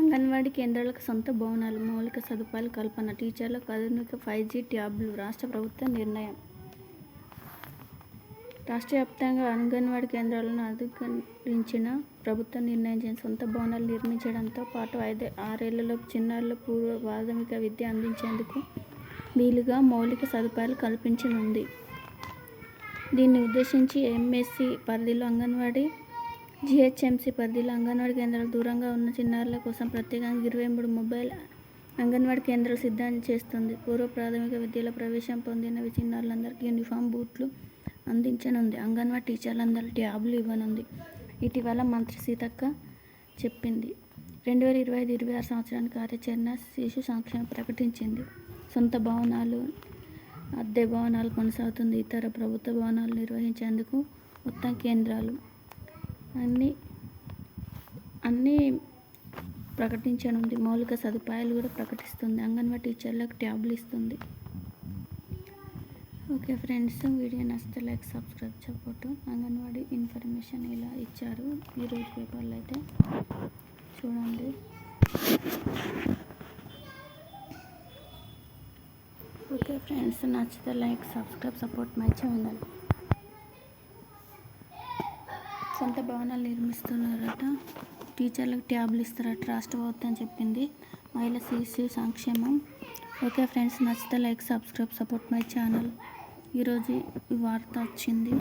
అంగన్వాడీ కేంద్రాలకు సొంత భవనాలు, మౌలిక సదుపాయాల కల్పన, టీచర్లకు ఆధునిక 5G ట్యాబ్లు. రాష్ట్ర ప్రభుత్వ నిర్ణయం. రాష్ట్ర వ్యాప్తంగా అంగన్వాడీ కేంద్రాలను ఆధునీకరించిన ప్రభుత్వం నిర్ణయించిన సొంత భవనాలు నిర్మించడంతో పాటు 6 ఏళ్లలోపు చిన్నారులకు పూర్వ ప్రాథమిక విద్య అందించేందుకు వీలుగా మౌలిక సదుపాయాలు కల్పించనుంది. దీన్ని ఉద్దేశించి ఎంఎస్సి పరిధిలో అంగన్వాడీ, జీహెచ్ఎంసీ పరిధిలో అంగన్వాడీ కేంద్రాలు దూరంగా ఉన్న చిన్నారుల కోసం ప్రత్యేకంగా 23 మొబైల్ అంగన్వాడీ కేంద్రాలు సిద్ధం చేస్తుంది. పూర్వ ప్రాథమిక విద్యలో ప్రవేశం పొందిన చిన్నారులందరికీ యూనిఫామ్, బూట్లు అందించనుంది. అంగన్వాడీ టీచర్లందరూ ట్యాబ్లు ఇవ్వనుంది. ఇటీవల మంత్రి సీతక్క చెప్పింది. 2025-26 సంవత్సరానికి కార్యాచరణ శిశు సంక్షేమం ప్రకటించింది. సొంత భవనాలు, అద్దె భవనాలు కొనసాగుతుంది. ఇతర ప్రభుత్వ భవనాలు నిర్వహించేందుకు మొత్తం కేంద్రాలు అన్నీ ప్రకటించనుంది. మౌలిక సదుపాయాలు కూడా ప్రకటిస్తుంది. అంగన్వాడీ టీచర్లకు ట్యాబ్లు ఇస్తుంది. ఓకే ఫ్రెండ్స్, వీడియో నచ్చితే like, subscribe, support. Anganwadi information ఇలా ఇచ్చారు ఈరోజు పేపర్లో అయితే చూడండి. ఓకే ఫ్రెండ్స్, నచ్చితే like, subscribe, support my channel. సొంత భవనాలు నిర్మిస్తున్నారట, టీచర్లకు ట్యాబ్లు ఇస్తారట రాష్ట్ర ప్రభుత్వం చెప్పింది. మహిళా శిశు సంక్షేమం. ఓకే ఫ్రెండ్స్, నచ్చితే like, subscribe, support my channel. ఈరోజు ఈ వార్త వచ్చింది.